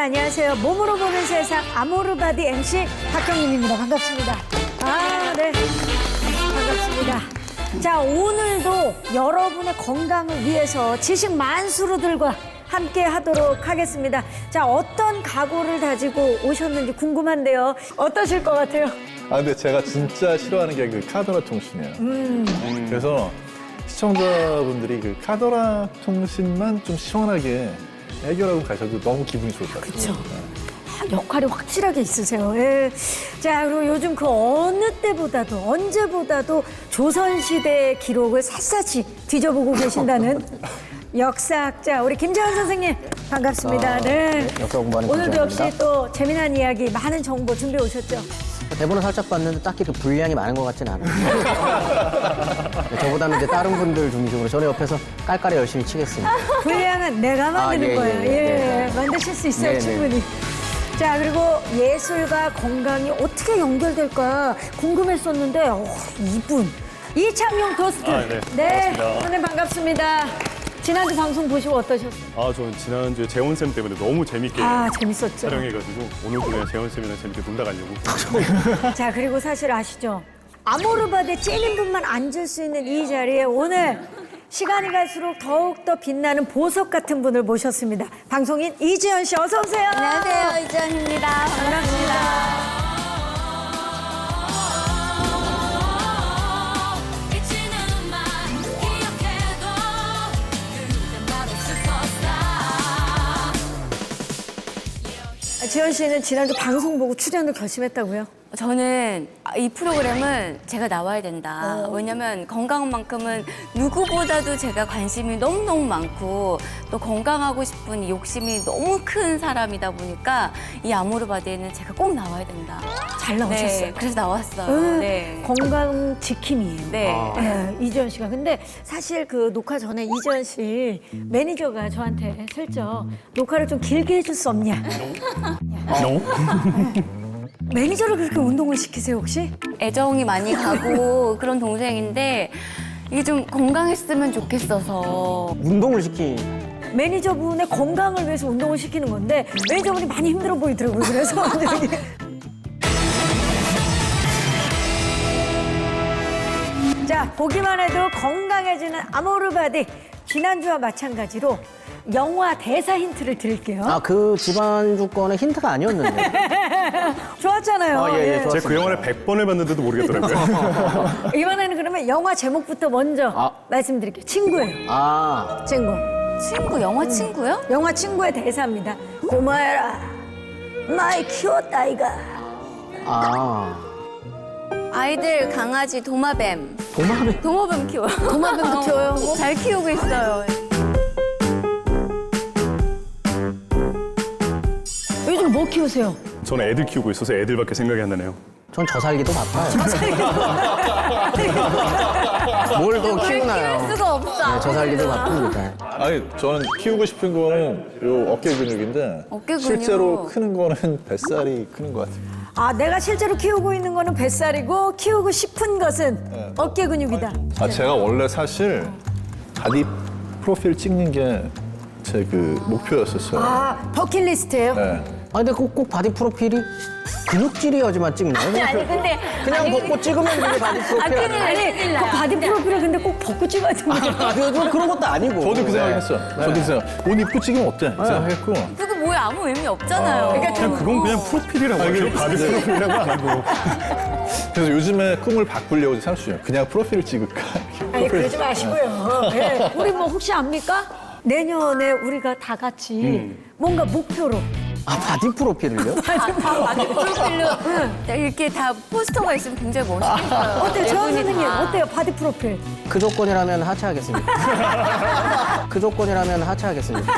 안녕하세요. 몸으로 보는 세상 아모르바디 MC 박경림입니다. 반갑습니다. 네. 반갑습니다. 자, 오늘도 여러분의 건강을 위해서 지식 만수르들과 함께 하도록 하겠습니다. 자, 어떤 각오를 다지고 오셨는지 궁금한데요. 어떠실 것 같아요? 근데 제가 진짜 싫어하는 게 그 카더라 통신이에요. 그래서 시청자분들이 그 카더라 통신만 좀 시원하게 해결하고 가셔도 너무 기분이 좋을 것 같아요. 그렇죠. 역할이 확실하게 있으세요. 예. 자, 그리고 요즘 그 어느 때보다도 언제보다도 조선시대의 기록을 샅샅이 뒤져보고 계신다는 역사학자 우리 김재원 선생님 반갑습니다. 네. 역사 공부하는 오늘도 김재원입니다. 역시 또 재미난 이야기 많은 정보 준비해 오셨죠? 대본을 살짝 봤는데 딱히 그 분량이 많은 것 같진 않아요. 저보다는 이제 다른 분들 중심으로 저는 옆에서 깔깔이 열심히 치겠습니다. 분량은 내가 만드는 예, 거예요. 예, 예. 만드실 수 있어요, 네, 네. 충분히. 자, 그리고 예술과 건강이 어떻게 연결될까 궁금했었는데 이분 이창용 토스트. 네, 반갑습니다. 선생님 반갑습니다. 지난주 방송 보시고 어떠셨어요? 저는 지난주에 재원쌤 때문에 너무 재밌게 재밌었죠. 촬영해가지고 오늘도 그냥 재원쌤이랑 재밌게 놀다 가려고. 자, 그리고 사실 아시죠? 아모르바디 찐인분만 앉을 수 있는 이 자리에 오늘 시간이 갈수록 더욱더 빛나는 보석 같은 분을 모셨습니다. 방송인 이지연 씨 어서 오세요. 안녕하세요, 이지연입니다. 반갑습니다. 지연 씨는 지난주 방송 보고 출연을 결심했다고요? 저는 이 프로그램은 제가 나와야 된다. 왜냐면 건강만큼은 누구보다도 제가 관심이 너무너무 많고 또 건강하고 싶은 이 욕심이 너무 큰 사람이다 보니까 이 아모르바디에는 제가 꼭 나와야 된다. 잘 나오셨어요. 네, 그래서 나왔어요. 네. 건강 지킴이에요. 네. 네, 이지연 씨가. 근데 사실 그 녹화 전에 이지연 씨 매니저가 저한테 슬쩍 녹화를 좀 길게 해줄 수 없냐. 매니저를 그렇게 운동을 시키세요, 혹시? 애정이 많이 가고 그런 동생인데 이게 좀 건강했으면 좋겠어서 운동을 시키. 매니저분의 건강을 위해서 운동을 시키는 건데 매니저분이 많이 힘들어 보이더라고요. 그래서 완전히. 자, 보기만 해도 건강해지는 아모르바디. 지난주와 마찬가지로 영화 대사 힌트를 드릴게요. 그 지난주 거는 힌트가 아니었는데. 좋았잖아요. 예, 좋았어요. 제가 그 영화를 100번을 봤는데도 모르겠더라고요. 이번에는 그러면 영화 제목부터 먼저 말씀드릴게요. 친구예요. 친구. 친구, 영화 친구요? 영화 친구의 대사입니다. 고마워라. 나의 키웠다, 이가. 아이들 강아지 도마뱀. 도마뱀? 도마뱀 키워요. 도마뱀도 키워요? 잘 키우고 있어요. 요즘 뭐 키우세요? 저는 애들 키우고 있어서 애들밖에 생각이 안 나네요. 전 저 살기도 바빠요. 뭘 더 키울 키우나요? 수가 없어. 네, 저 살기도 바쁩니다. 저는 키우고 싶은 거는 요 어깨 근육인데 어깨 근육. 실제로 크는 거는 뱃살이 크는 것 같아요. 내가 실제로 키우고 있는 거는 뱃살이고 키우고 싶은 것은 어깨 근육이다. 제가 원래 사실 바디 프로필 찍는 게 제 그 목표였었어요. 버킷리스트예요? 네. 근데 꼭 바디 프로필이 근육질이어야지만 찍나요? 아니 근데 그냥 벗고 찍으면 그게 바디 프로필 아니에요? 그 바디 프로필을 근데 꼭 벗고 찍어야 됩니다. 그런 것도 아니고. 저도 그 생각했어. 저도 그 생각. 옷 입고 찍으면 어때? 그 생각했고. 그거 뭐야 아무 의미 없잖아요. 그건 그냥 프로필이라고 하죠. 바디 프로필이라고 안 하고. 그래서 요즘에 꿈을 바꾸려고 생각 중이에요. 그냥 프로필을 찍을까? 아니, 그러지 마시고요. 네. 우리 뭐 혹시 압니까? 내년에 우리가 다 같이 뭔가 목표로 바디 프로필을요? 바디 프로필로 이렇게 다 포스터가 있으면 굉장히 멋있겠어요. 어때요? 저 네 분이 선생님 다. 어때요? 바디 프로필. 그 조건이라면 하차하겠습니다. 그 조건이라면 하차하겠습니다.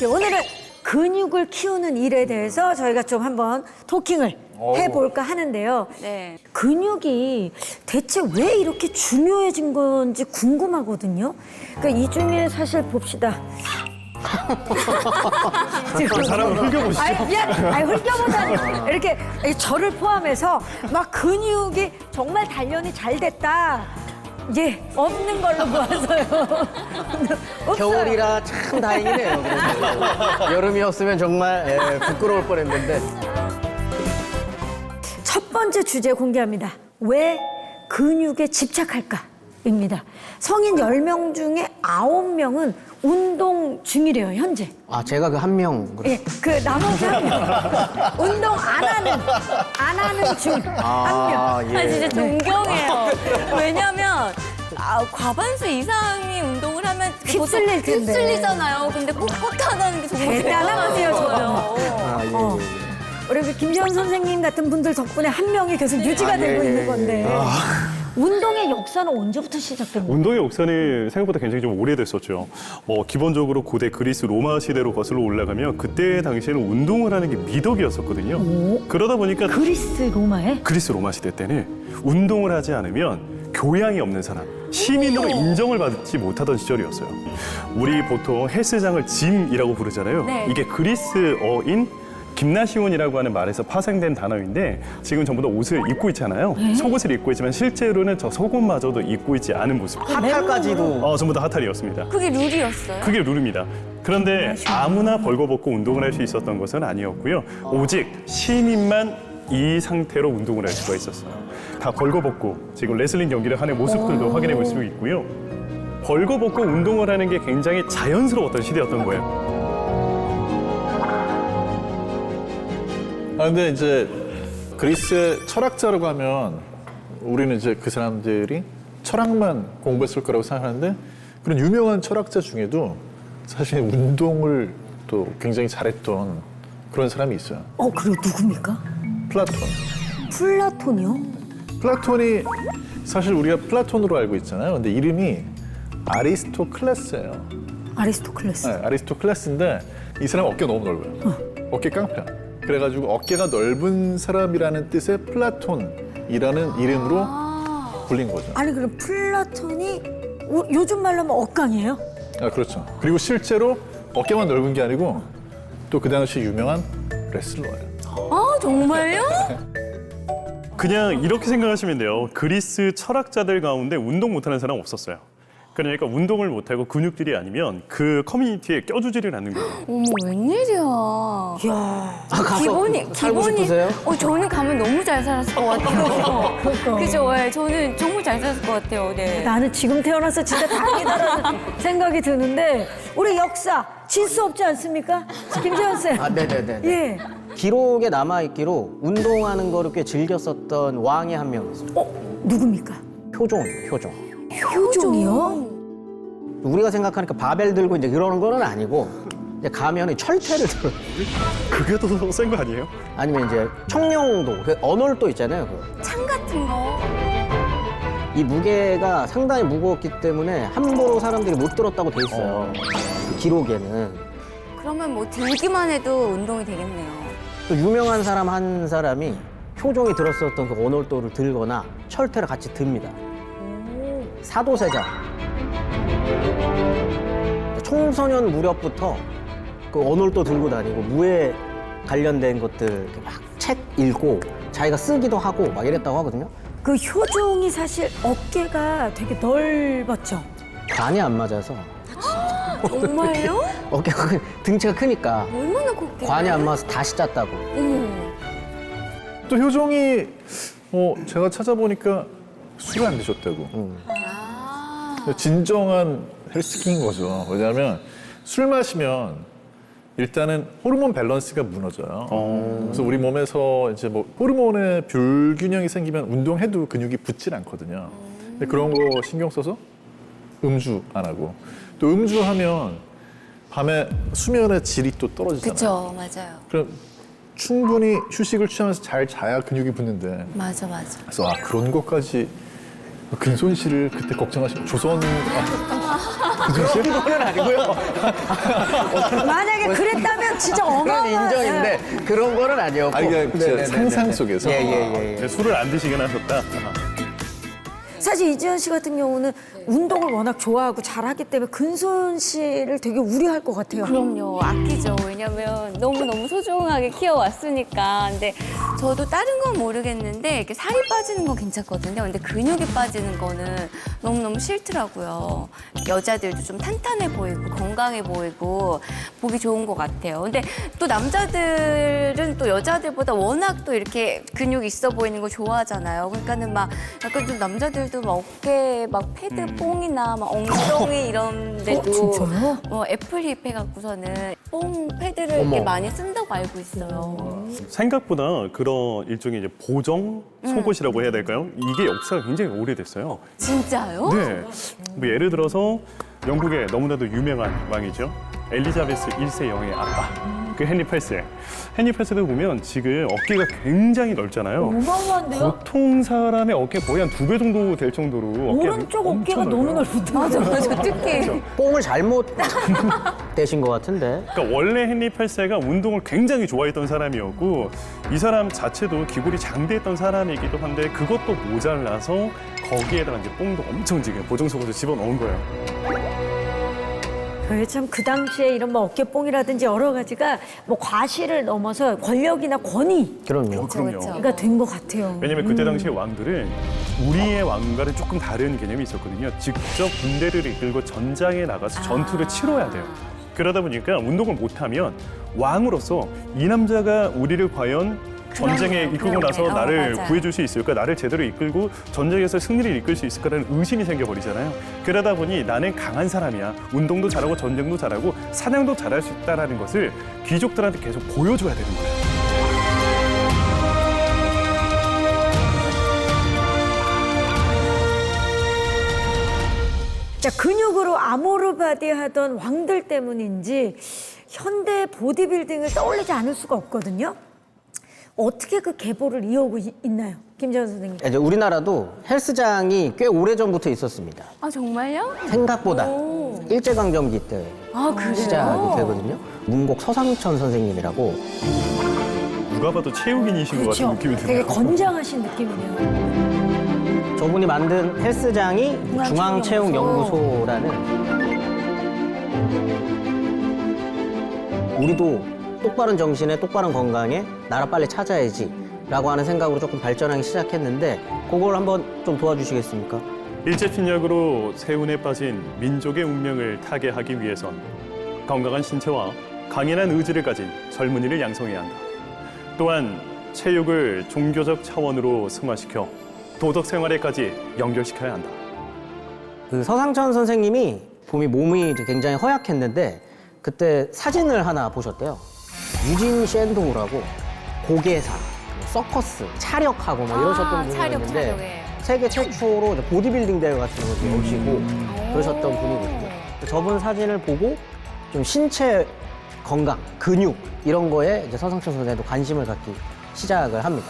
오늘은 근육을 키우는 일에 대해서 저희가 좀 한번 토킹을 해볼까 하는데요. 네. 근육이 대체 왜 이렇게 중요해진 건지 궁금하거든요. 그러니까 이 중에 사실 봅시다. 지금 사람을 흘겨보시죠. 흘겨보다니 이렇게 저를 포함해서 막 근육이 정말 단련이 잘 됐다. 예, 없는 걸로 보아서요. 없어요. 겨울이라 참 다행이네요. 그래도. 여름이었으면 정말 부끄러울 뻔했는데. 첫 번째 주제 공개합니다. 왜 근육에 집착할까?입니다. 성인 10명 중에 9명은 운동 중이래요, 현재. 아, 제가 그 한 명. 예, 그 나머지 한 명. 운동 안 하는 중 한 명. 아, 예. 아, 진짜 존경해요. 왜냐면 과반수 이상이 운동을 하면 휩쓸릴 텐데. 휩쓸리잖아요. 근데 꿋꿋하다는 게 정말 대단하세요, 대단하더라고요. 아, 예, 어. 예, 예. 우리 그 김재원 선생님 같은 분들 덕분에 한 명이 계속 유지가 아, 되고 예, 있는 예, 건데. 운동의 역사는 언제부터 시작된 거예요? 운동의 역사는 생각보다 굉장히 좀 오래됐었죠. 기본적으로 고대 그리스 로마 시대로 거슬러 올라가면 그때 당시에는 운동을 하는 게 미덕이었었거든요. 그러다 보니까 그리스 로마에? 그리스 로마 시대 때는 운동을 하지 않으면 교양이 없는 사람, 시민으로 인정을 받지 못하던 시절이었어요. 우리 보통 헬스장을 짐이라고 부르잖아요. 네. 이게 그리스어인 김나시온이라고 하는 말에서 파생된 단어인데 지금 전부 다 옷을 입고 있잖아요. 속옷을 입고 있지만 실제로는 저 속옷마저도 입고 있지 않은 모습. 핫할까지도. 전부 다 하탈이었습니다. 그게 룰이었어요? 그게 룰입니다. 그런데 아무나 벌거벗고 운동을 할 수 있었던 것은 아니었고요. 오직 시민만 이 상태로 운동을 할 수가 있었어요. 다 벌거벗고 지금 레슬링 경기를 하는 모습들도 확인해 볼 수 있고요. 벌거벗고 운동을 하는 게 굉장히 자연스러웠던 시대였던 거예요. 근데 이제 그리스의 철학자라고 하면 우리는 이제 그 사람들이 철학만 공부했을 거라고 생각하는데 그런 유명한 철학자 중에도 사실 운동을 또 굉장히 잘했던 그런 사람이 있어요. 그리고 누굽니까? 플라톤. 플라톤이요? 플라톤이 사실 우리가 플라톤으로 알고 있잖아요. 근데 이름이 아리스토클레스예요. 아리스토클레스. 네, 아리스토클레스인데 이 사람 어깨가 너무 넓어요. 어깨 깡패야. 그래가지고 어깨가 넓은 사람이라는 뜻의 플라톤이라는 이름으로 불린 거죠. 아니 그럼 플라톤이 요즘 말로 하면 억강이에요? 그렇죠. 그리고 실제로 어깨만 넓은 게 아니고 또 그 당시 유명한 레슬러예요. 아, 정말요? 그냥 이렇게 생각하시면 돼요. 그리스 철학자들 가운데 운동 못하는 사람 없었어요. 그러니까 운동을 못하고 근육질이 아니면 그 커뮤니티에 껴주지를 않는 거예요. 어머, 웬일이야. 이야. 가서 살고 싶으세요? 저는 가면 너무 잘 살았을 것 같아요. 그죠? 예, 저는 정말 잘 살았을 것 같아요. 네. 나는 지금 태어나서 진짜 다행이다라는 생각이 드는데 우리 역사 질 수 없지 않습니까? 김재원 쌤. 아, 네네네. 예. 기록에 남아있기로 운동하는 거를 꽤 즐겼었던 왕이 한 명 있어요. 누굽니까? 효종. 효종이요? 우리가 생각하니까 바벨 들고 이제 그러는 거는 아니고 이제 가면은 철퇴를 들어요. 그게 더 센 거 아니에요? 아니면 이제 청룡도, 그 언월도 있잖아요. 창 같은 거. 이 무게가 상당히 무거웠기 때문에 함부로 사람들이 못 들었다고 돼 있어요. 그 기록에는. 그러면 뭐 들기만 해도 운동이 되겠네요. 또 유명한 사람 한 사람이 효종이 들었었던 그 언월도를 들거나 철퇴를 같이 듭니다. 사도세자. 청소년 무렵부터 그 언월도 들고 다니고 무에 관련된 것들 이렇게 막 책 읽고 자기가 쓰기도 하고 막 이랬다고 하거든요. 그 효종이 사실 어깨가 되게 넓었죠. 간이 안 맞아서 정말요? 어깨가 등치가 크니까 얼마나 곱게. 관이 안 맞아서 다시 짰다고. 어머. 또 효종이 제가 찾아보니까 술을 안 드셨다고. 아. 진정한 헬스킹인 거죠. 왜냐하면 술 마시면 일단은 호르몬 밸런스가 무너져요. 그래서 우리 몸에서 이제 뭐 호르몬의 불균형이 생기면 운동해도 근육이 붙질 않거든요. 근데 그런 거 신경 써서 음주 안 하고 또 음주하면 밤에 수면의 질이 또 떨어지잖아요. 그쵸, 맞아요. 그럼 충분히 휴식을 취하면서 잘 자야 근육이 붙는데 맞아. 그래서 그런 것까지 근손 씨를 그때 걱정하시고 조선 근손 씨? 그건 아니고요. 만약에 그랬다면 진짜 그건 어마어마한. 인정인데 그런 거는 아니었고. 아니 그러니까 진짜 네네네네. 상상 속에서 예. 술을 안 드시긴 하셨다. 사실 이지연 씨 같은 경우는 운동을 워낙 좋아하고 잘하기 때문에 근손 씨를 되게 우려할 것 같아요. 그럼요, 아끼죠. 왜냐면 너무너무 소중하게 키워왔으니까. 근데 저도 다른 건 모르겠는데 이렇게 살이 빠지는 건 괜찮거든요. 근데 근육이 빠지는 거는 너무너무 싫더라고요. 여자들도 좀 탄탄해 보이고 건강해 보이고 보기 좋은 것 같아요. 근데 또 남자들은 또 여자들보다 워낙 또 이렇게 근육이 있어 보이는 거 좋아하잖아요. 그러니까는 막 약간 좀 남자들도 막 어깨 막 패드 뽕이나 막 엉덩이 이런 데도 진짜요? 애플힙 해갖고서는 뽕 패드를 이렇게 많이 쓴다고 알고 있어요. 생각보다 그런 일종의 이제 보정 속옷이라고 해야 될까요? 이게 역사가 굉장히 오래됐어요. 진짜요? 네. 뭐 예를 들어서 영국의 너무나도 유명한 왕이죠. 엘리자베스 1세 여왕의 아빠. 그 헨리 8세. 헨리 8세도 보면 지금 어깨가 굉장히 넓잖아요. 어마어마한데요? 보통 사람의 어깨 거의 한 2배 정도 될 정도로 어깨가 오른쪽 엄청 어깨가 넓어요. 너무 넓은데. 맞아. 특히. 뽕을 잘못 떼신 것 같은데. 그러니까 원래 헨리 8세가 운동을 굉장히 좋아했던 사람이었고 이 사람 자체도 기골이 장대했던 사람이기도 한데 그것도 모자라서 거기에다가 이제 뽕도 엄청 지금 보정 속옷을 집어넣은 거예요. 참 그 당시에 이런 뭐 어깨뽕이라든지 여러 가지가 뭐 과실을 넘어서 권력이나 권위가 그럼요. 그렇죠. 된 것 같아요. 왜냐면 그때 당시에 왕들은 우리의 왕과는 조금 다른 개념이 있었거든요. 직접 군대를 이끌고 전장에 나가서 전투를 치러야 돼요. 그러다 보니까 운동을 못하면 왕으로서 이 남자가 우리를 과연 전쟁에 이끌고 나서 나를 맞아요. 구해줄 수 있을까? 나를 제대로 이끌고 전쟁에서 승리를 이끌 수 있을까라는 의심이 생겨버리잖아요. 그러다 보니 나는 강한 사람이야. 운동도 잘하고 전쟁도 잘하고 사냥도 잘할 수 있다는 것을 귀족들한테 계속 보여줘야 되는 거예요. 자, 근육으로 아모르바디 하던 왕들 때문인지 현대 보디빌딩을 떠올리지 않을 수가 없거든요. 어떻게 그 계보를 이어오고 있나요? 김재원 선생님. 이제 우리나라도 헬스장이 꽤 오래전부터 있었습니다. 아, 정말요? 생각보다 오. 일제강점기 때 아, 그래요? 시작이 되거든요. 문곡 서상천 선생님이라고 누가 봐도 체육인이신 것 같은 느낌이 되게 드네요. 건장하신 느낌이네요. 저분이 만든 헬스장이 중앙체육연구소라는 우리도 똑바른 정신에 똑바른 건강에 나라 빨리 찾아야지 라고 하는 생각으로 조금 발전하기 시작했는데 그걸 한번 좀 도와주시겠습니까? 일제侵略으로 세운에 빠진 민족의 운명을 타개하기 위해선 건강한 신체와 강인한 의지를 가진 젊은이를 양성해야 한다. 또한 체육을 종교적 차원으로 승화시켜 도덕 생활에까지 연결시켜야 한다. 그 서상천 선생님이 몸이 굉장히 허약했는데 그때 사진을 하나 보셨대요. 유진 샌도우라고 고개사, 서커스, 차력하고 막 이러셨던 분이 차력, 있는데 차력에. 세계 최초로 이제 보디빌딩 대회 같은 거 오시고 그러셨던 분이거든요. 저분 사진을 보고 좀 신체 건강, 근육 이런 거에 이제 서상천 선생님도 관심을 갖기 시작을 합니다.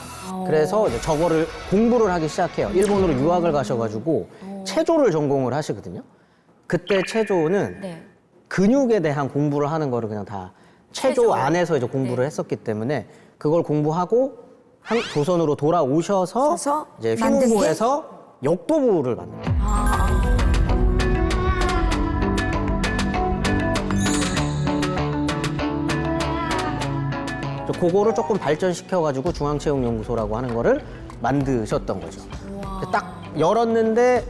그래서 이제 저거를 공부를 하기 시작해요. 일본으로 유학을 가셔가지고 체조를 전공을 하시거든요. 그때 체조는 네. 근육에 대한 공부를 하는 거를 그냥 다 체조 체조. 안에서 이제 공부를 했었기 때문에 그걸 공부하고 조선으로 돌아오셔서 그래서 이제 만든 게? 휘무부에서 역도부를 만듭니다. 그거를 조금 발전시켜가지고 중앙체육연구소라고 하는 거를 만드셨던 거죠. 딱 열었는데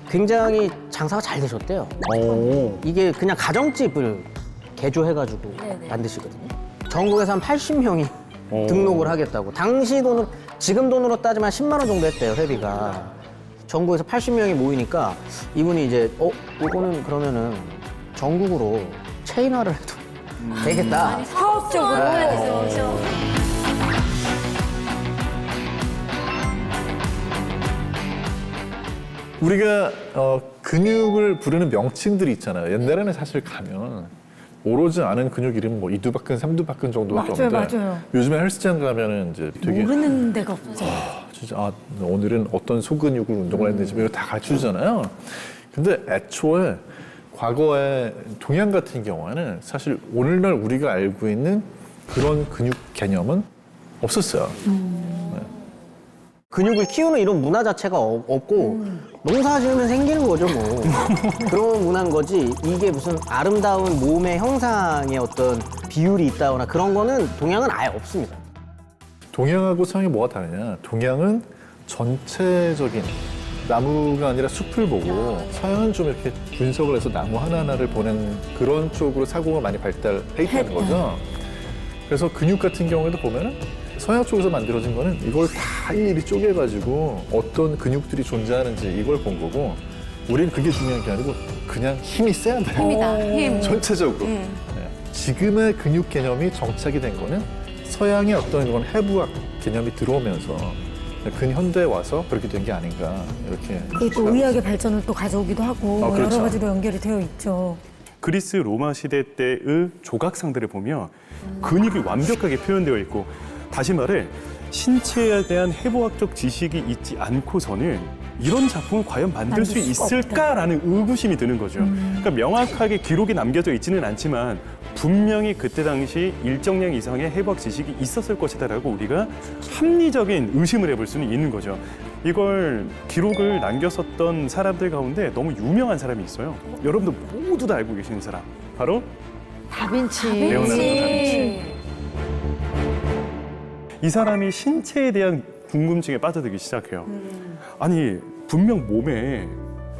굉장히 장사가 잘 되셨대요. 이게 그냥 가정집을 개조해가지고 네네. 만드시거든요. 전국에서 한 80명이 등록을 하겠다고. 당시 돈으로, 지금 돈으로 따지면 10만 원 정도 했대요, 회비가. 전국에서 80명이 모이니까 이분이 이제, 이거는 그러면은 전국으로 체인화를 해도 되겠다. 사업적으로. 우리가 근육을 부르는 명칭들이 있잖아요. 옛날에는 사실 가면 오로지 아는 근육 이름 뭐 이두박근, 삼두박근 정도밖에 맞아요, 없는데 맞아요. 요즘에 헬스장 가면은 이제 되게 모르는 데가 없죠. 진짜 오늘은 어떤 소근육을 운동을 했는지 이거 다 가르쳐주잖아요. 근데 애초에 과거에 동양 같은 경우에는 사실 오늘날 우리가 알고 있는 그런 근육 개념은 없었어요. 근육을 키우는 이런 문화 자체가 없고 농사 지으면 생기는 거죠 뭐. 그런 문화인 거지 이게 무슨 아름다운 몸의 형상의 어떤 비율이 있다거나 그런 거는 동양은 아예 없습니다. 동양하고 서양이 뭐가 다르냐? 동양은 전체적인 나무가 아니라 숲을 보고 서양은 좀 이렇게 분석을 해서 나무 하나하나를 보는 그런 쪽으로 사고가 많이 발달해 있다는 거죠. 그래서 근육 같은 경우에도 보면은 서양 쪽에서 만들어진 거는 이걸 다 일일이 쪼개가지고 어떤 근육들이 존재하는지 이걸 본 거고 우리는 그게 중요한 게 아니고 그냥 힘이 세야 돼요. 힘이다, 힘. 전체적으로. 네. 지금의 근육 개념이 정착이 된 거는 서양의 어떤 그런 해부학 개념이 들어오면서 근현대에 와서 그렇게 된 게 아닌가 이렇게. 그게 또 의학의 발전을 또 가져오기도 하고 그렇죠. 여러 가지로 연결이 되어 있죠. 그리스 로마 시대 때의 조각상들을 보면 근육이 완벽하게 표현되어 있고 다시 말해 신체에 대한 해부학적 지식이 있지 않고서는 이런 작품을 과연 만들 수 만들 수가 있을까라는 의구심이 드는 거죠. 그러니까 명확하게 기록이 남겨져 있지는 않지만 분명히 그때 당시 일정량 이상의 해부학 지식이 있었을 것이다라고 우리가 합리적인 의심을 해볼 수는 있는 거죠. 이걸 기록을 남겼었던 사람들 가운데 너무 유명한 사람이 있어요. 여러분들 모두 다 알고 계시는 사람. 바로 다빈치. 레오나르도 다빈치. 이 사람이 신체에 대한 궁금증에 빠져들기 시작해요. 아니 분명 몸에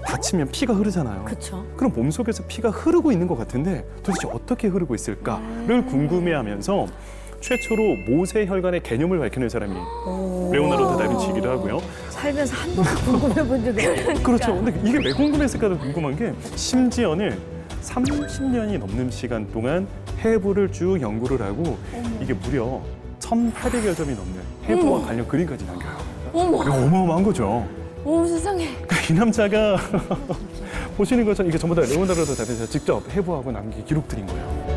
다치면 피가 흐르잖아요. 그쵸. 그럼 몸속에서 피가 흐르고 있는 것 같은데 도대체 어떻게 흐르고 있을까를 궁금해하면서 최초로 모세 혈관의 개념을 밝혀낸 사람이 레오나르도 다빈치이기도 하고요. 살면서 한 번도 궁금해 본 적이 없어요. 그렇죠. 근데 이게 왜 궁금했을까도 궁금한 게 심지어는 30년이 넘는 시간 동안 해부를 쭉 연구를 하고 이게 무려 1,800여 점이 넘는 해부와 관련 그림까지 남겨요. 어머, 이거 어마어마한 거죠. 오 세상에. 이 남자가 보시는 것처럼 이게 전부 다 레오나르도 다빈치가 직접 해부하고 남긴 기록들인 거예요.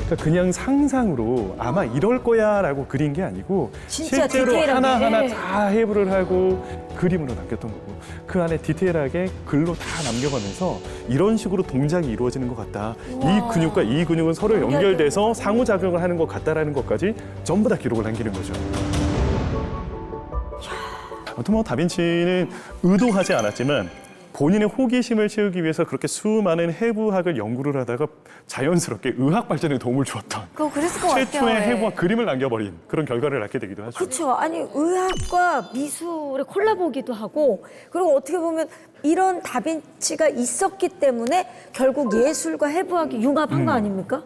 그러니까 그냥 상상으로 아마 이럴 거야라고 그린 게 아니고 진짜 실제로 디테일하게. 하나하나 다 해부를 하고 그림으로 남겼던 거고 그 안에 디테일하게 글로 다 남겨가면서 이런 식으로 동작이 이루어지는 것 같다. 이 근육과 이 근육은 서로 연결돼서 상호작용을 하는 것 같다라는 것까지 전부 다 기록을 남기는 거죠. 아무튼 뭐 다빈치는 의도하지 않았지만 본인의 호기심을 채우기 위해서 그렇게 수많은 해부학을 연구를 하다가 자연스럽게 의학 발전에 도움을 주었던 그거 그랬을 것 같아요. 최초의 예. 해부학 그림을 남겨버린 그런 결과를 낳게 되기도 하죠. 그렇죠. 아니 의학과 미술의 콜라보기도 하고 그리고 어떻게 보면 이런 다빈치가 있었기 때문에 결국 예술과 해부학이 융합한 거 아닙니까?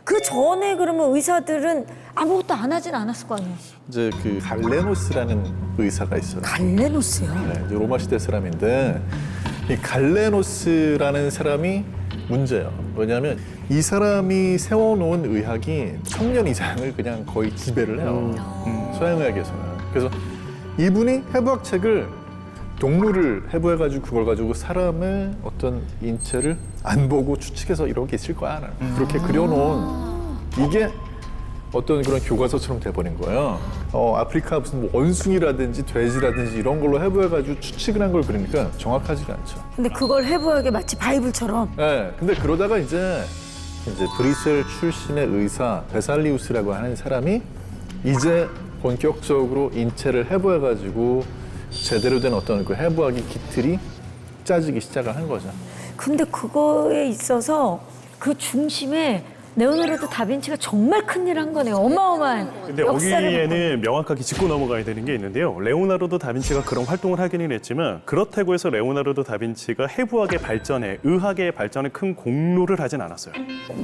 그 전에 그러면 의사들은 아무것도 안 하진 않았을 거 아니에요. 이제 그 갈레노스라는 의사가 있어요. 갈레노스요. 네, 이제 로마 시대 사람인데 이 갈레노스라는 사람이 문제예요. 왜냐하면 이 사람이 세워놓은 의학이 1000년 이상을 그냥 거의 지배를 해요. 서양의학에서는. 그래서 이분이 해부학 책을 동물을 해부해가지고 그걸 가지고 사람의 어떤 인체를 안 보고 추측해서 이런 게 있을 거야. 그렇게 그려놓은 이게 어떤 그런 교과서처럼 돼버린 거예요. 아프리카 무슨 뭐 원숭이라든지 돼지라든지 이런 걸로 해부해가지고 추측을 한 걸 그리니까 정확하지가 않죠. 근데 그걸 해부하게 마치 바이블처럼. 네, 근데 그러다가 이제 브뤼셀 출신의 의사 베살리우스라고 하는 사람이 이제 본격적으로 인체를 해부해가지고 제대로 된 어떤 그 해부학의 기틀이 짜지기 시작을 한 거죠. 근데 그거에 있어서 그 중심에 레오나르도 다빈치가 정말 큰일을 한 거네요. 어마어마한 근데 역사를 여기에는 명확하게 짚고 넘어가야 되는 게 있는데요. 레오나르도 다빈치가 그런 활동을 하기는 했지만 그렇다고 해서 레오나르도 다빈치가 해부학의 발전에 의학의 발전에 큰 공로를 하진 않았어요.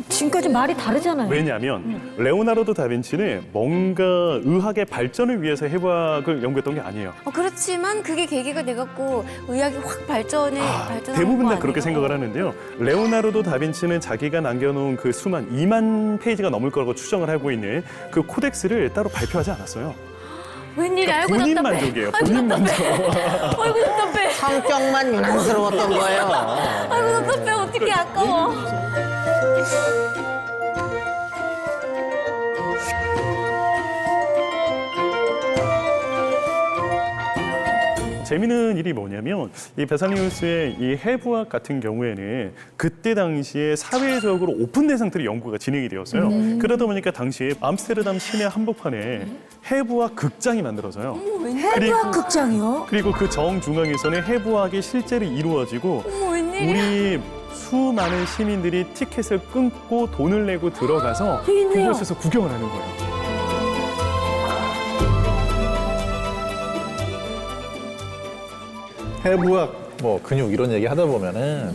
지금까지 말이 다르잖아요. 왜냐하면 레오나르도 다빈치는 뭔가 의학의 발전을 위해서 해부학을 연구했던 게 아니에요. 그렇지만 그게 계기가 돼갖고 의학이 확 발전한 대부분 거 다 그렇게 아니에요? 생각을 하는데요. 레오나르도 다빈치는 자기가 남겨놓은 그 수만 2만 페이지가 넘을 거라고 추정을 하고 있는 그 코덱스를 따로 발표하지 않았어요. 웬일이 알고 본인 답답해. 만족이에요. 본인 만족. 아이고 답답해. 성격만 유난스러웠던 거예요. 아이고 답답해. 어떻게 아까워. 재미있는 일이 뭐냐면 이 베살리우스의 이 해부학 같은 경우에는 그때 당시에 사회적으로 오픈된 상태로 연구가 진행이 되었어요. 그러다 보니까 당시에 암스테르담 시내 한복판에 해부학 극장이 만들어져요. 해부학 극장이요? 그리고 그 정중앙에서는 해부학이 실제로 이루어지고 어머, 웬일이야. 우리 수많은 시민들이 티켓을 끊고 돈을 내고 들어가서 여기 있네요. 그곳에서 구경을 하는 거예요. 해부학, 뭐 근육 이런 얘기 하다 보면은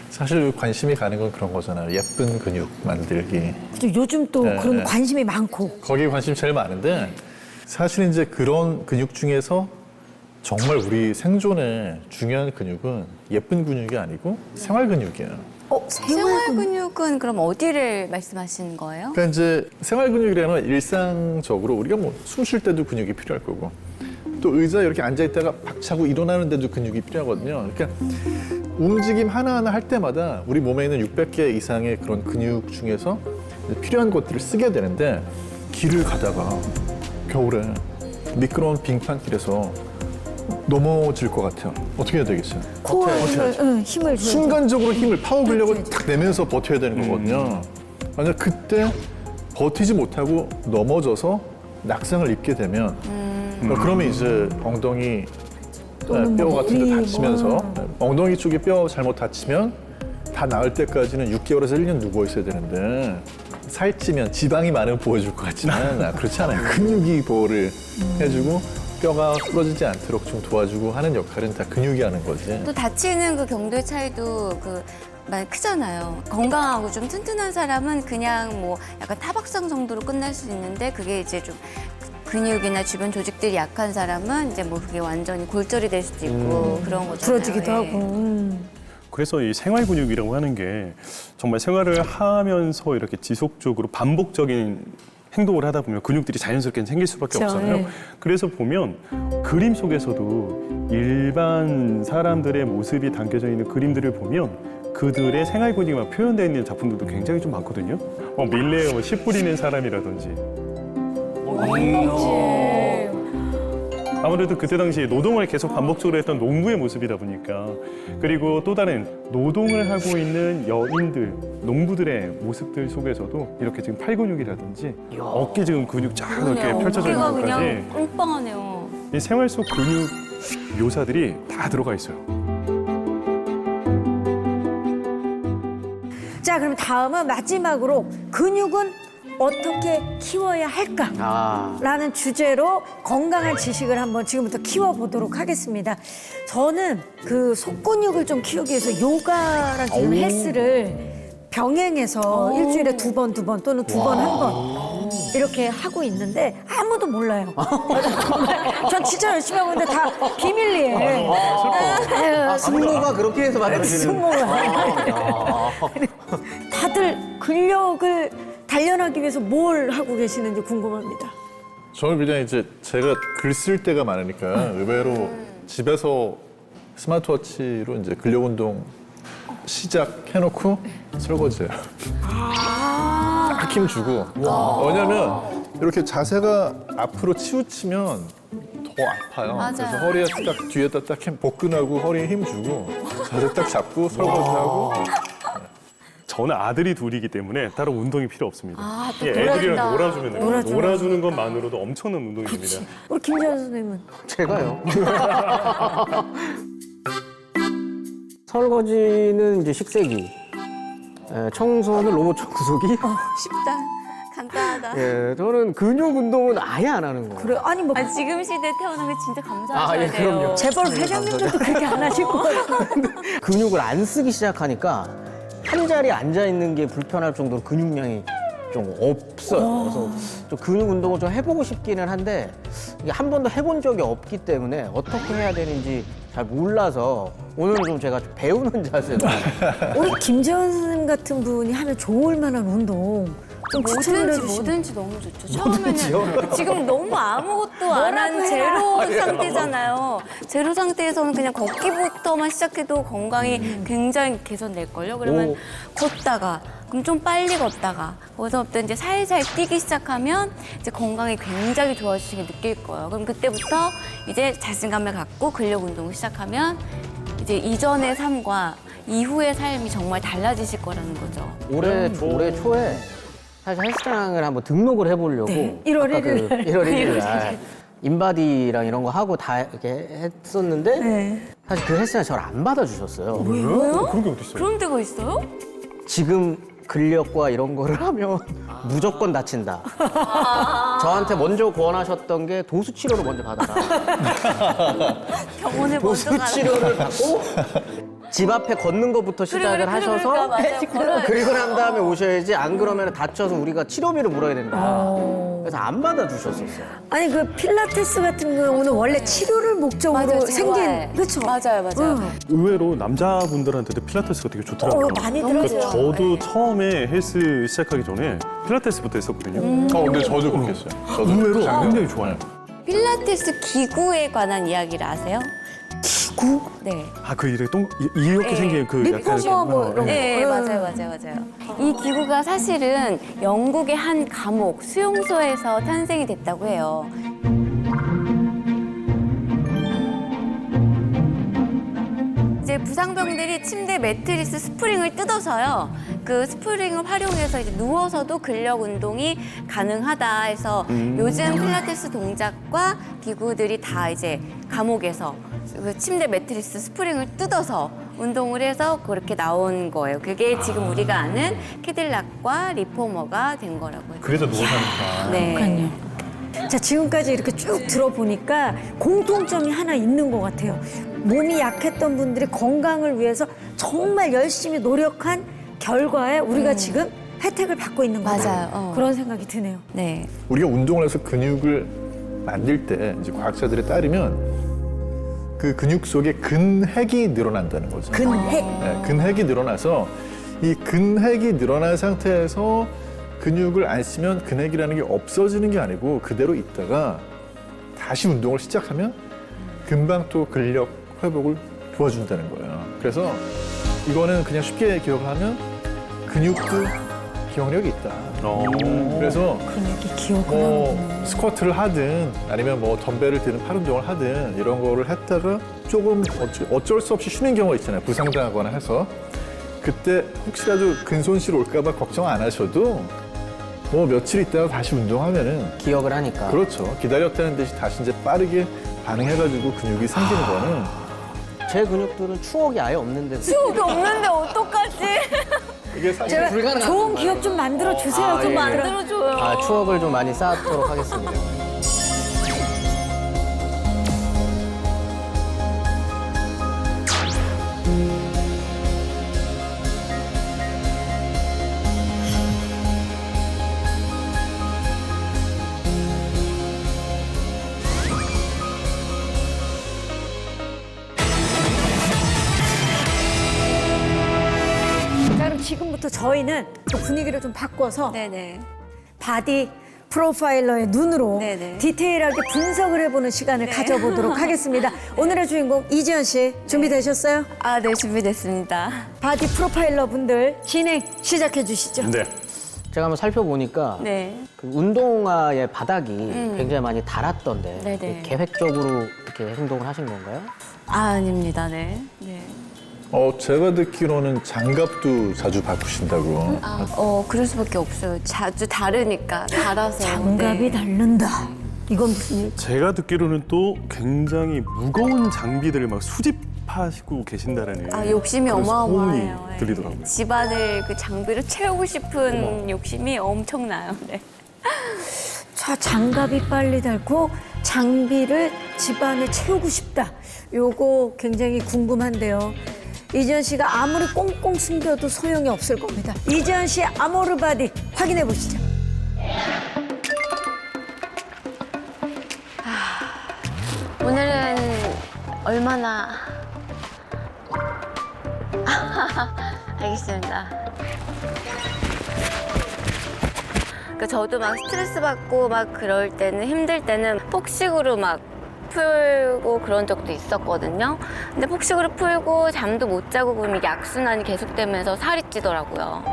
사실 관심이 가는 건 그런 거잖아요. 예쁜 근육 만들기. 그죠, 요즘 또 네, 그런 네. 관심이 많고. 거기에 관심이 제일 많은데 사실 이제 그런 근육 중에서 정말 우리 생존에 중요한 근육은 예쁜 근육이 아니고 생활 근육이에요. 생활 근육은 그럼 어디를 말씀하시는 거예요? 그러니까 이제 생활 근육이라는 건 일상적으로 우리가 뭐 숨 쉴 때도 근육이 필요할 거고 또 의자에 이렇게 앉아 있다가 박차고 일어나는 데도 근육이 필요하거든요. 그러니까 움직임 하나하나 할 때마다 우리 몸에 있는 600개 이상의 그런 근육 중에서 필요한 것들을 쓰게 되는데 길을 가다가 겨울에 미끄러운 빙판길에서 넘어질 것 같아요. 어떻게 해야 되겠어요? 코어에 힘을 줘야 돼. 순간적으로 힘을 파워 근력을 탁 내면서 버텨야 되는 거거든요. 만약 그때 버티지 못하고 넘어져서 낙상을 입게 되면 그러면 이제 엉덩이 또는 뼈 뭐 같은 데 머리, 다치면서 엉덩이 쪽에 뼈 잘못 다치면 다 나을 때까지는 6개월에서 1년 누워 있어야 되는데 살찌면 지방이 많으면 보호해줄 것 같지만 그렇지 않아요. 근육이 보호를 해주고 뼈가 부러지지 않도록 좀 도와주고 하는 역할은 다 근육이 하는 거지. 또 다치는 그 정도의 차이도 많이 크잖아요. 건강하고 좀 튼튼한 사람은 그냥 뭐 약간 타박상 정도로 끝날 수 있는데 그게 이제 좀 근육이나 주변 조직들이 약한 사람은 이제 뭐 그게 완전히 골절이 될 수도 있고 그런 거잖아요. 부러지기도 예. 하고. 그래서 이 생활 근육이라고 하는 게 정말 생활을 하면서 이렇게 지속적으로 반복적인 행동을 하다 보면 근육들이 자연스럽게 생길 수밖에 그렇죠, 없잖아요. 예. 그래서 보면 그림 속에서도 일반 사람들의 모습이 담겨져 있는 그림들을 보면 그들의 생활 근육이 막 표현되어 있는 작품들도 굉장히 좀 많거든요. 밀레에 뭐 씨 뿌리는 사람이라든지. 아무래도 그때 당시에 노동을 계속 반복적으로 했던 농부의 모습이다 보니까 그리고 또 다른 노동을 하고 있는 여인들, 농부들의 모습들 속에서도 이렇게 지금 팔 근육이라든지 어깨 지금 근육 쫙 이렇게 그러네요. 펼쳐져 있는 어깨가 것까지 그냥 빵빵하네요. 이 생활 속 근육 묘사들이 다 들어가 있어요. 자, 그럼 다음은 마지막으로 근육은 어떻게 키워야 할까? 라는 주제로 건강한 지식을 한번 지금부터 키워보도록 하겠습니다. 저는 그 속근육을 좀 키우기 위해서 요가랑 지금 헬스를 병행해서 일주일에 2번 또는 2번 1번 이렇게 하고 있는데 아무도 몰라요. 정말 전 진짜 열심히 하고 있는데 다 비밀리에. 승모가 그렇게 해서 만들어지는. 다들 근력을 단련하기 위해서 뭘 하고 계시는지 궁금합니다. 저는 그냥 이제 제가 글 쓸 때가 많으니까 의외로 집에서 스마트워치로 이제 근력 운동 시작해놓고 설거지해요. 딱 힘 주고. 왜냐면 이렇게 자세가 앞으로 치우치면 더 아파요. 맞아요. 그래서 허리에 딱 뒤에다 딱 복근하고 허리에 힘 주고 자세 딱 잡고 설거지하고. 저는 아들이 둘이기 때문에 따로 운동이 필요 없습니다. 아, 또 예, 애들이랑 놀아준다. 놀아주면 돼요. 놀아주는 것만으로도 엄청난 운동이 됩니다. 우리 김재현 선생님은? 제가요. 설거지는 이제 식세기, 청소는 로봇 청소기. 쉽다. 간단하다. 예, 저는 근육 운동은 아예 안 하는 거예요. 그래, 아니 뭐 지금 시대에 태어난 게 진짜 감사하셔야 예, 돼요. 그럼요. 재벌 회장님들도 그렇게 안 하실 것 같아요. 근육을 안 쓰기 시작하니까 한 자리에 앉아 있는 게 불편할 정도로 근육량이 좀 없어요. 그래서 좀 근육 운동을 좀 해보고 싶기는 한데 이게 한 번도 해본 적이 없기 때문에 어떻게 해야 되는지 잘 몰라서 오늘은 좀 제가 좀 배우는 자세로. 우리 김재현 선생님 같은 분이 하면 좋을 만한 운동 좀 추천을 뭐든지 해주시면. 뭐든지 너무 좋죠. 처음에는 지금 너무 아무것도 안 한 제로 상태잖아요. 제로 상태에서는 그냥 걷기부터만 시작해도 건강이 굉장히 개선될걸요. 그러면 걷다가 그럼 좀 빨리 걷다가 거기서부터 이제 살살 뛰기 시작하면 이제 건강이 굉장히 좋아지시게 느낄 거예요. 그럼 그때부터 이제 자신감을 갖고 근력 운동을 시작하면 이제 이전의 삶과 이후의 삶이 정말 달라지실 거라는 거죠. 올해 초에 사실 헬스장을 한번 등록을 해보려고 네, 1월 아까 1일. 1월 1일 날 인바디랑 이런 거 하고 다 이렇게 했었는데 네. 사실 그 헬스장 저를 안 받아주셨어요. 왜요? 그런 게 어디 있어요? 그런 데가 있어요? 지금 근력과 이런 거를 하면 무조건 다친다. 저한테 먼저 권하셨던 게 도수 치료를 먼저 받아라. 병원에 먼저 도수 가라. 치료를 받고 집 앞에 걷는 것부터 시작을 하셔서 맞아요. 걸어야 그리고 난 다음에 오셔야지 안 그러면 다쳐서 우리가 치료비를 물어야 된다. 그래서 안 받아주셨었어요. 아니 그 필라테스 같은 경우는 원래 치료를 목적으로 맞아요, 생긴 재활. 그렇죠. 맞아요, 맞아요. 의외로 남자분들한테도 필라테스가 되게 좋더라고요. 많이 너무 들어요. 좋아요. 저도 처음에 헬스 시작하기 전에 필라테스부터 했었거든요. 근데 저도 그렇게 했어요. 저도 의외로 장난. 굉장히 좋아요. 필라테스 기구에 관한 이야기를 아세요? 구? 네. 아, 그 이렇게 네. 생긴 그 리포머 뭐 이런 거. 네, 맞아요. 이 기구가 사실은 영국의 한 감옥, 수용소에서 탄생이 됐다고 해요. 이제 부상병들이 침대 매트리스 스프링을 뜯어서요. 그 스프링을 활용해서 이제 누워서도 근력 운동이 가능하다 해서 요즘 필라테스 동작과 기구들이 다 이제 감옥에서 그 침대 매트리스 스프링을 뜯어서 운동을 해서 그렇게 나온 거예요. 그게 지금 우리가 아는 캐딜락과 리포머가 된 거라고 해요. 그래서 누워 사니까. 네. 자, 지금까지 이렇게 쭉 들어보니까 공통점이 하나 있는 것 같아요. 몸이 약했던 분들이 건강을 위해서 정말 열심히 노력한 결과에 우리가 지금 혜택을 받고 있는 거다. 맞아요. 그런 생각이 드네요. 네. 우리가 운동을 해서 근육을 만들 때 이제 과학자들에 따르면 그 근육 속에 근핵이 늘어난다는 거죠. 근핵. 네, 근핵이 늘어나서 이 근핵이 늘어난 상태에서 근육을 안 쓰면 근핵이라는 게 없어지는 게 아니고 그대로 있다가 다시 운동을 시작하면 금방 또 근력 회복을 도와준다는 거예요. 그래서 이거는 그냥 쉽게 기억하면 근육도 기억력이 있다. 그래서 근육이 기억을 뭐 하는구나. 스쿼트를 하든 아니면 뭐 덤벨을 드는 팔 운동을 하든 이런 거를 했다가 조금 어쩔 수 없이 쉬는 경우가 있잖아요. 부상당하거나 해서 그때 혹시라도 근손실 올까 봐 걱정 안 하셔도 뭐 며칠 있다가 다시 운동하면은 기억을 하니까. 그렇죠. 기다렸다는 듯이 다시 이제 빠르게 반응해가지고 근육이 생기는 거는 제 근육들은 추억이 아예 없는데. 추억이 없는데 어떡하지? 이게 사실 제가 불가능한 좋은 건가요? 기억 좀 만들어 주세요. 아, 좀 예. 만들어줘요. 아, 추억을 좀 많이 쌓도록 하겠습니다. 자, 그럼 지금부터 저희는 또 분위기를 좀 바꿔서 네네. 바디 프로파일러의 눈으로 네네. 디테일하게 분석을 해보는 시간을 가져보도록 하겠습니다. 오늘의 주인공 이지연 씨 준비되셨어요? 아, 네, 준비됐습니다. 바디 프로파일러 분들 진행 시작해 주시죠. 네. 제가 한번 살펴보니까 네. 그 운동화의 바닥이 굉장히 많이 닳았던데 네네. 계획적으로 이렇게 행동을 하신 건가요? 아, 아닙니다. 네. 네. 제가 듣기로는 장갑도 자주 바꾸신다고. 그럴 수밖에 없어요. 자주 다르니까, 달아서. 장갑이 네. 닳는다. 이건 무슨 일? 제가 듣기로는 또 굉장히 무거운 장비들을 막 수집하시고 계신다라는 욕심이 그런 어마어마해요. 소문이 네. 들리더라고요. 집안을 그 장비로 채우고 싶은 욕심이 엄청나요. 네. 자, 장갑이 빨리 닳고 장비를 집안에 채우고 싶다. 요거 굉장히 궁금한데요. 이지연 씨가 아무리 꽁꽁 숨겨도 소용이 없을 겁니다. 이지연 씨의 아모르 바디 확인해 보시죠. 오늘은 얼마나 알겠습니다. 그러니까 저도 막 스트레스 받고 막 그럴 때는 힘들 때는 폭식으로 막 풀고 그런 적도 있었거든요. 근데 폭식으로 풀고 잠도 못 자고 그러면 약순환이 계속되면서 살이 찌더라고요.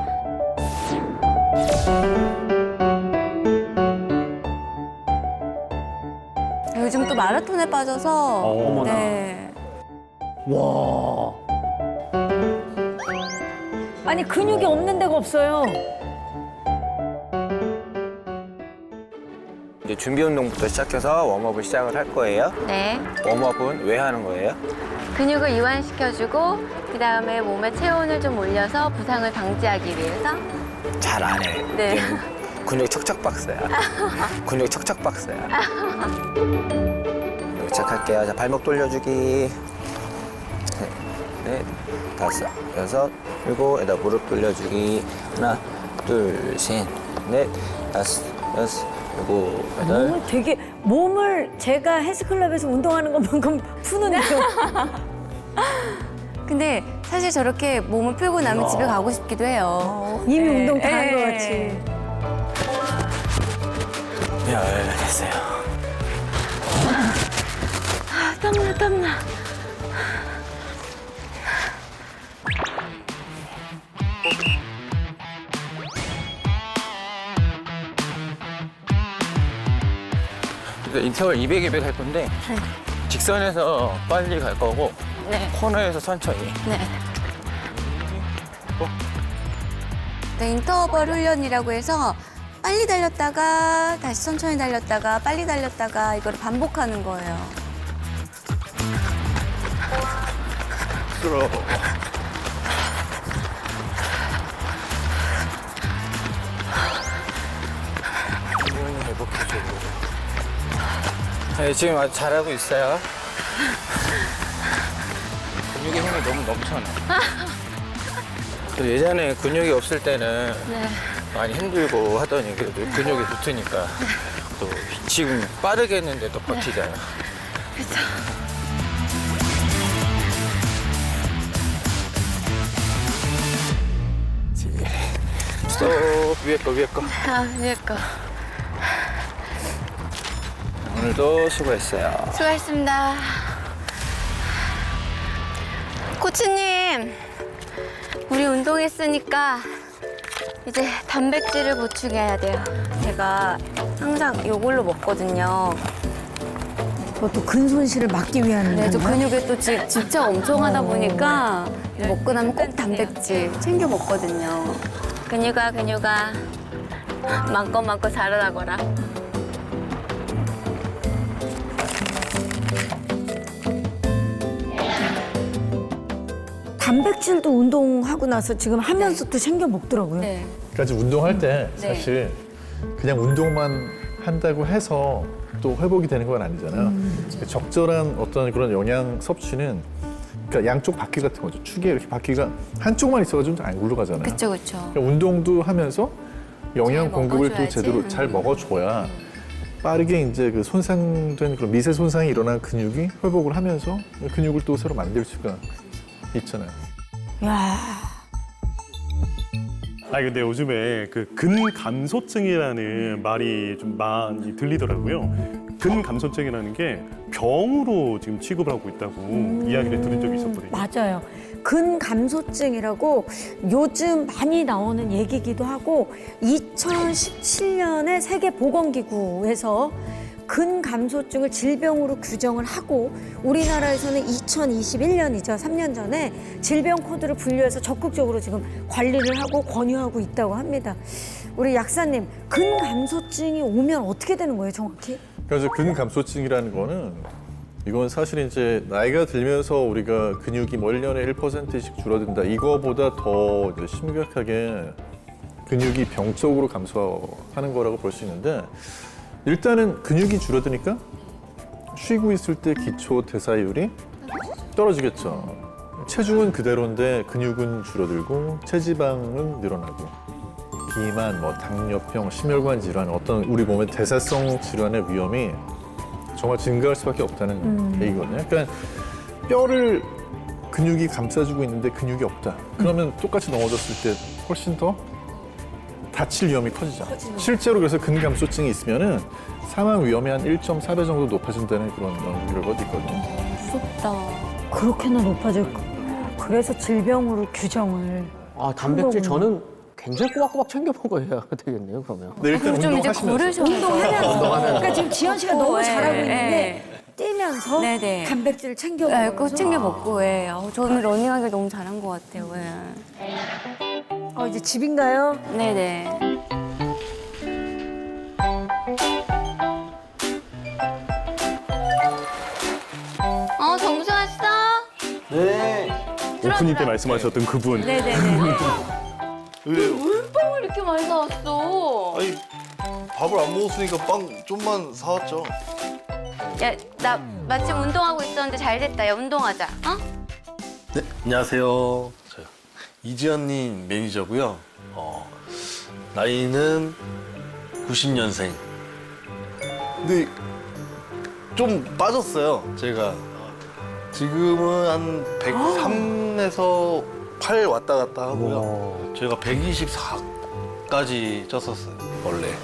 요즘 또 마라톤에 빠져서 어머나. 네. 와. 아니 근육이 없는 데가 없어요. 이제 준비 운동부터 시작해서 웜업을 시작을 할 거예요. 네. 웜업은 왜 하는 거예요? 근육을 이완시켜주고 그다음에 몸의 체온을 좀 올려서 부상을 방지하기 위해서. 잘 안 해. 네. 얘는 근육 척척 박사야. 근육 척척 박사야. 시작할게요. 자, 발목 돌려주기. 셋, 넷, 다섯, 여섯, 일곱, 여덟, 무릎 돌려주기. 하나, 둘, 셋, 넷, 다섯, 여섯, 일곱, 여덟. 몸을 제가 헬스클럽에서 운동하는 것만큼 푸는데요. 근데 사실 저렇게 몸을 풀고 나면 집에 가고 싶기도 해요. 이미 네. 운동 다 한 것 네. 같이. 됐어요. 땀나 땀나. 인터벌 200, 200 할 건데 직선에서 빨리 갈 거고 네. 코너에서 천천히. 네. 네, 인터벌 훈련이라고 해서 빨리 달렸다가 다시 천천히 달렸다가 빨리 달렸다가 이걸 반복하는 거예요. 스스로. 기분이 회복해주고. 네, 지금 아주 잘하고 있어요. 근육의 힘이 너무 넘쳐나. 또 예전에 근육이 없을 때는 네. 많이 힘들고 하더니 그래도 근육이 붙으니까 또 지금 빠르게 했는데 또 버티잖아. 스톱. 위에 거 위에 거. 아, 위에 거. 오늘도 수고했어요. 수고하셨습니다. 코치님, 우리 운동했으니까 이제 단백질을 보충해야 돼요. 제가 항상 이걸로 먹거든요. 그것도 근손실을 막기 위한 네, 저 건가요? 근육에 또 집착 엄청 하다 보니까 먹고 나면 꼭 단백질 챙겨 먹거든요. 근육아, 근육아. 마음껏 자라나거라. 단백질도 운동하고 나서 지금 하면서 또 챙겨 먹더라고요. 네. 그러니까 지금 운동할 때 네. 사실 그냥 운동만 한다고 해서 또 회복이 되는 건 아니잖아요. 적절한 어떤 그런 영양 섭취는 그러니까 양쪽 바퀴 같은 거죠. 축에 이렇게 바퀴가 한쪽만 있어가지고 안 굴러가잖아요. 그쵸, 그쵸. 그러니까 운동도 하면서 영양 잘 공급을 또 먹어줘야지. 제대로 잘 먹어줘야 빠르게 이제 그 손상된 그런 미세 손상이 일어난 근육이 회복을 하면서 근육을 또 새로 만들 수가 있잖아요. 야, 아 근데 요즘에 그 근감소증이라는 말이 좀 많이 들리더라고요. 근감소증이라는 게 병으로 지금 취급을 하고 있다고 이야기를 들은 적이 있었거든요. 맞아요. 근감소증이라고 요즘 많이 나오는 얘기기도 하고 2017년에 세계보건기구에서 근감소증을 질병으로 규정을 하고 우리나라에서는 2021년이죠. 3년 전에 질병 코드를 분류해서 적극적으로 지금 관리를 하고 권유하고 있다고 합니다. 우리 약사님, 근감소증이 오면 어떻게 되는 거예요, 정확히? 그래서 근감소증이라는 거는 이건 사실 이제 나이가 들면서 우리가 근육이 뭐 1년에 1%씩 줄어든다. 이거보다 더 이제 심각하게 근육이 병적으로 감소하는 거라고 볼 수 있는데 일단은 근육이 줄어드니까 쉬고 있을 때 기초 대사율이 떨어지겠죠. 체중은 그대로인데 근육은 줄어들고 체지방은 늘어나고 비만, 뭐 당뇨병, 심혈관 질환 어떤 우리 몸의 대사성 질환의 위험이 정말 증가할 수밖에 없다는 얘기거든요. 그러니까 뼈를 근육이 감싸주고 있는데 근육이 없다. 그러면 똑같이 넘어졌을 때 훨씬 더 다칠 위험이 커지죠. 실제로 그래서 근감소증이 있으면은 사망 위험이 한 1.4배 정도 높아진다는 그런 연구 결과도 있거든요. 무섭다. 그렇게나 높아질 거. 그래서 질병으로 규정을. 아, 단백질 저는 굉장히 꼬박꼬박 챙겨 먹어야 되겠네요, 그러면. 네, 일단 좀 이제 운동하시면서. 걸으셔서. 운동하면서. 그러니까 지금 지현 씨가 너무 예, 잘하고 예. 있는데 뛰면서 네네. 단백질을 챙겨 네, 먹어서. 꼭 챙겨 먹고, 예. 저는 러닝하기 너무 잘한 것 같아요, 예. 이제 집인가요? 네네. 정수 왔어? 네. 오프닝 때 말씀하셨던 그분. 네네네. 왜요? 물방울 이렇게 많이 나왔어. 아니 밥을 안 먹었으니까 빵 좀만 사왔죠. 야, 나 마침 운동하고 있었는데 잘 됐다. 야, 운동하자. 어? 네, 안녕하세요. 저 이지연님 매니저고요. 나이는 90년생. 근데 좀 빠졌어요. 제가 지금은 한 103에서 8 왔다 갔다 하고요. 저희가 124까지 쪘었어요. 원래.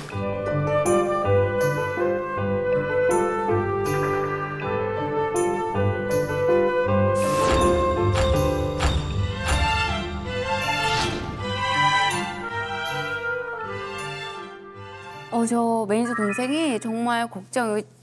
저 매니저 동생이 정말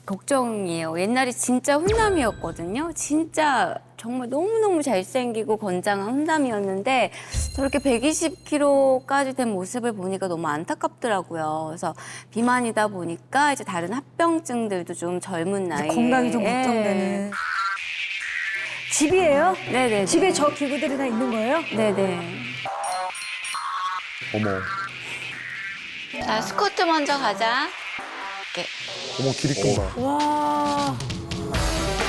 걱정이에요. 옛날에 진짜 훈남이었거든요. 진짜 정말 너무너무 잘생기고 건장한 훈남이었는데 저렇게 120kg까지 된 모습을 보니까 너무 안타깝더라고요. 그래서 비만이다 보니까 이제 다른 합병증들도 좀 젊은 나이에 건강이 좀 걱정되는. 집이에요? 네네. 집에 저 기구들이 다 있는 거예요? 네네. 어머, 자, 스쿼트 먼저 가자. 이렇게. 어머 기립공 봐. 와.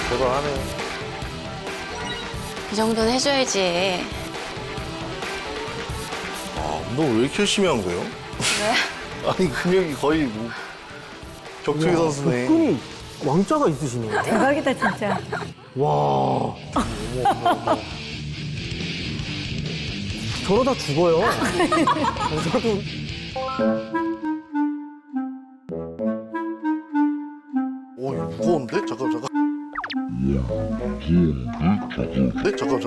대단하네요. 이 정도는 해줘야지. 운동 왜 이렇게 열심히 한 거예요? 왜? 아니 근육이 거의 뭐 격투기 선수네. 복근이 왕자가 있으시네요. 대박이다, 진짜. 와. 저러다 죽어요. 저도 오, 이거 무거운데? 잠깐. 네? 잠깐.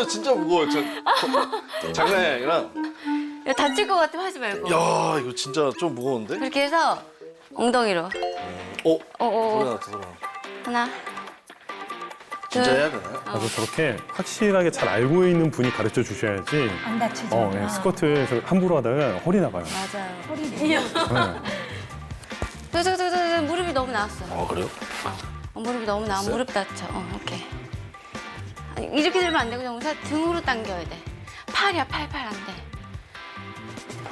진짜 무거워요. 장난이 아니라. 야, 다칠 것 같으면 하지 말고. 야, 이거 진짜 좀 무거운데? 그렇게 해서 엉덩이로. 소리 났다. 하나. 진짜 해야 되나요? 나도 저렇게 확실하게 잘 알고 있는 분이 가르쳐 주셔야지. 안 다치죠. 예, 스쿼트 저 함부로 하다가 허리 나가요. 맞아요. 네. 무릎이 너무 나왔어. 아, 그래요? 무릎이 너무 나와. 무릎 다쳐. 오케이. 아니, 이렇게 들면 안 되고 정사 등으로 당겨야 돼. 팔이야, 팔 안 돼.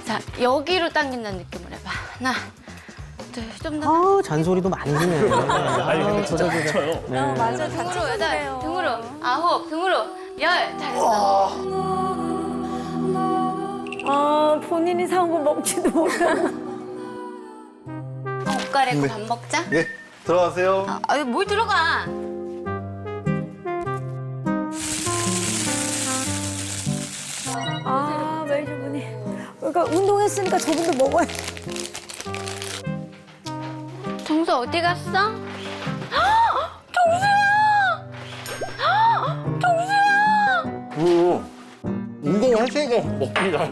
자, 여기로 당긴다는 느낌으로 해봐. 하나, 둘, 좀 더. 잔소리도 많이 듣네요. 아니 근데 진짜 다쳐요. 맞아, 등으로, 여덟, 등으로, 아홉, 등으로, 열. 잘했어. 본인이 사온 거 먹지도 못하고. 옷 갈아입고 밥 먹자. 예, 들어가세요. 아유, 뭘 들어가. 매니저분이. 그러니까 운동했으니까 저분도 먹어야 돼. 정수 어디 갔어? 운동을 했으니까 먹기다.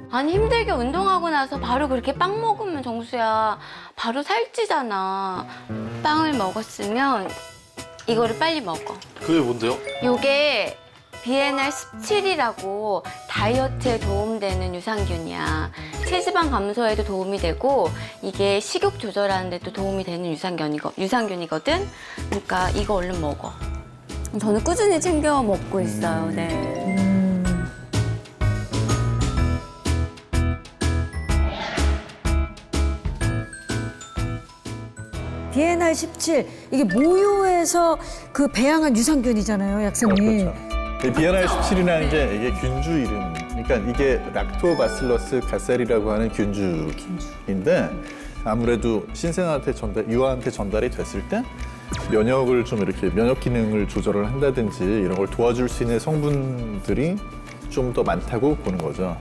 아니, 힘들게 운동하고 나서 바로 그렇게 빵 먹으면 정수야 바로 살찌잖아. 빵을 먹었으면 이거를 빨리 먹어. 그게 뭔데요? 요게 BNR17이라고 다이어트에 도움되는 유산균이야. 체지방 감소에도 도움이 되고 이게 식욕 조절하는 데도 도움이 되는 유산균이거든. 그러니까 이거 얼른 먹어. 저는 꾸준히 챙겨 먹고 있어요. 네. BNR 17 이게 모유에서 그 배양한 유산균이잖아요, 약사님. 그렇죠. BNR17이라는 게 이게 균주 이름. 그러니까 이게 락토바실러스 가셀이라고 하는 균주인데 아무래도 신생아한테 유아한테 전달이 됐을 때 면역을 좀 이렇게 면역 기능을 조절을 한다든지 이런 걸 도와줄 수 있는 성분들이 좀 더 많다고 보는 거죠.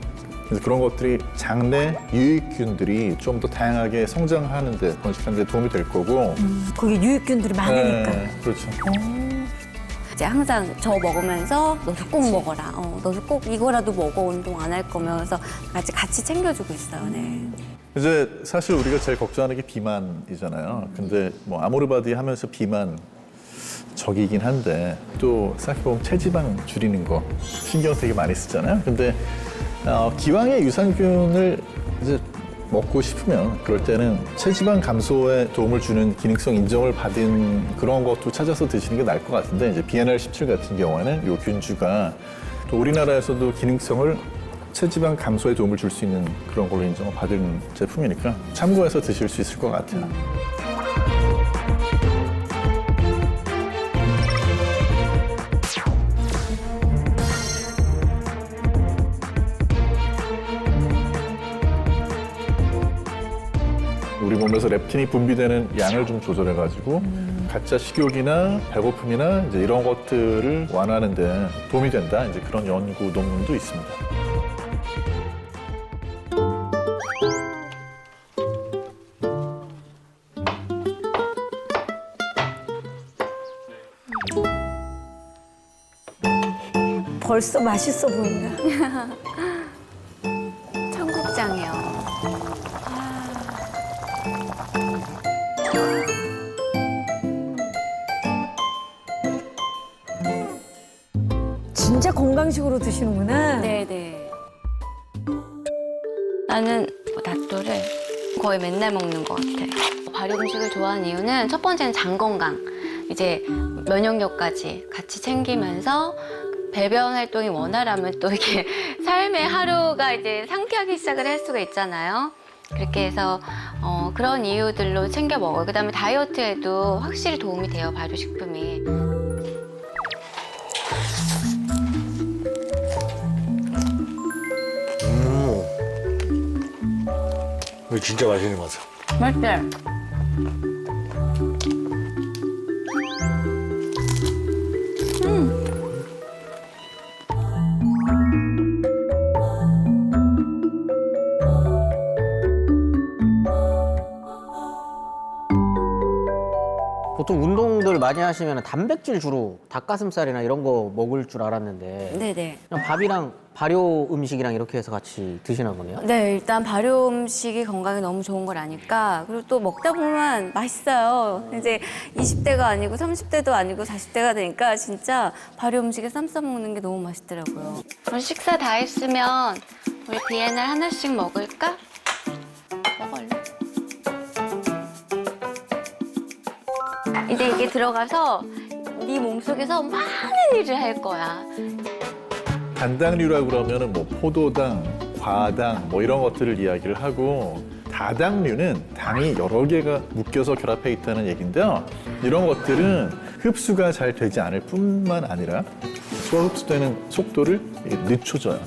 그래서 그런 것들이 장내 유익균들이 좀 더 다양하게 성장하는 데, 번식하는 데 도움이 될 거고. 거기 유익균들이 많으니까. 그렇죠. 이제 항상 저 먹으면서 너도 꼭 먹어라. 너도 꼭 이거라도 먹어. 운동 안 할 거면서 같이 챙겨주고 있어요. 네. 이제 사실 우리가 제일 걱정하는 게 비만이잖아요. 근데 뭐 아모르바디 하면서 비만 적이긴 한데 또 생각해보면 체지방 줄이는 거 신경 되게 많이 쓰잖아요. 근데 기왕에 유산균을 이제 먹고 싶으면 그럴 때는 체지방 감소에 도움을 주는 기능성 인정을 받은 그런 것도 찾아서 드시는 게 나을 것 같은데 이제 BNR17 같은 경우에는 요 균주가 또 우리나라에서도 기능성을 체지방 감소에 도움을 줄 수 있는 그런 걸로 인정을 받은 제품이니까 참고해서 드실 수 있을 것 같아요. 우리 몸에서 렙틴이 분비되는 양을 좀 조절해가지고 가짜 식욕이나 배고픔이나 이제 이런 것들을 완화하는 데 도움이 된다. 이제 그런 연구 논문도 있습니다. 벌써 맛있어 보인다. 청국장이요. 진짜 건강식으로 드시는구나. 네네. 나는 낫또를 거의 맨날 먹는 것 같아. 발효 음식을 좋아하는 이유는 첫 번째는 장 건강. 이제 면역력까지 같이 챙기면서 배변 활동이 원활하면 또 이렇게 삶의 하루가 이제 상쾌하게 시작을 할 수가 있잖아요. 그렇게 해서 그런 이유들로 챙겨 먹어요. 그다음에 다이어트에도 확실히 도움이 돼요, 발효식품이. 이거 진짜 맛있는 것 같아. 맛있어요. 보통 운동들 많이 하시면 단백질 주로 닭가슴살이나 이런 거 먹을 줄 알았는데 네네. 그냥 밥이랑 발효 음식이랑 이렇게 해서 같이 드시나 보네요. 네, 일단 발효 음식이 건강에 너무 좋은 걸 아니까 그리고 또 먹다 보면 맛있어요. 이제 20대가 아니고 30대도 아니고 40대가 되니까 진짜 발효 음식에 쌈 싸 먹는 게 너무 맛있더라고요. 그럼 식사 다 했으면 우리 BNR 하나씩 먹을까? 먹을래? 이제 이게 들어가서 네 몸속에서 많은 일을 할 거야. 단당류라고 그러면은 뭐 포도당, 과당 뭐 이런 것들을 이야기를 하고 다당류는 당이 여러 개가 묶여서 결합해 있다는 얘기인데요. 이런 것들은 흡수가 잘 되지 않을 뿐만 아니라 소화 흡수되는 속도를 늦춰줘요.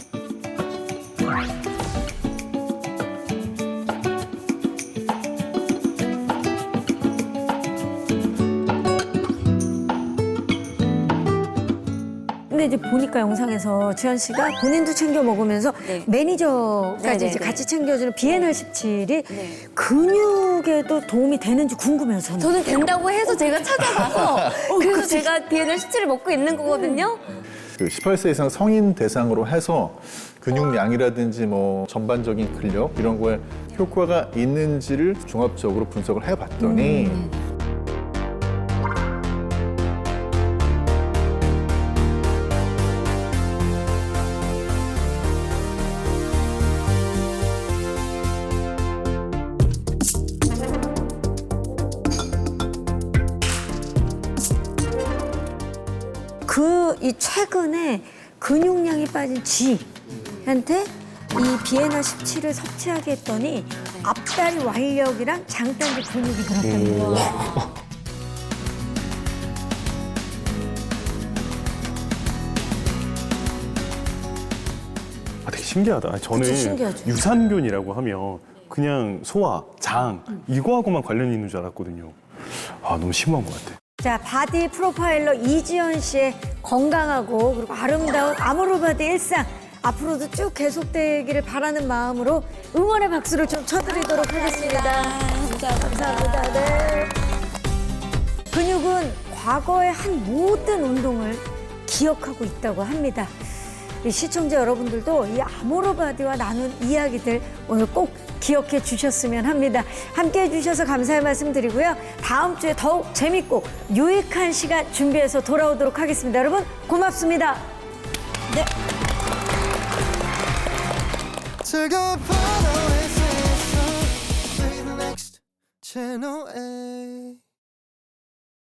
근데 이제 보니까 영상에서 지현 씨가 본인도 챙겨 먹으면서 네. 매니저까지 네, 네, 이제 네. 같이 챙겨주는 BNR17이 네. 근육에도 도움이 되는지 궁금해요, 저는. 저는 된다고 해서 제가 찾아봐서 그래서 제가 BNR 17을 먹고 있는 거거든요. 그 18세 이상 성인 대상으로 해서 근육량이라든지 뭐 전반적인 근력 이런 거에 효과가 있는지를 종합적으로 분석을 해봤더니 이 최근에 근육량이 빠진 쥐한테 이 BNR17을 섭취하게 했더니 앞다리 완력이랑 장단지 근육이 늘었다는 거예요. 되게 신기하다. 저는 그쵸, 신기하죠. 유산균이라고 하면 그냥 소화, 장 이거하고만 관련이 있는 줄 알았거든요. 아, 너무 심한 것 같아. 자, 바디 프로파일러 이지연 씨의 건강하고 그리고 아름다운 아모르바디 일상 앞으로도 쭉 계속되기를 바라는 마음으로 응원의 박수를 좀 쳐드리도록 하겠습니다. 감사합니다. 네. 근육은 과거의 한 모든 운동을 기억하고 있다고 합니다. 이 시청자 여러분들도 이 아모르바디와 나눈 이야기들 오늘 꼭 기억해 주셨으면 합니다. 함께 해주셔서 감사의 말씀 드리고요. 다음 주에 더욱 재밌고 유익한 시간 준비해서 돌아오도록 하겠습니다. 여러분 고맙습니다. 네. 즐거운 파도의 세상 Play the next channel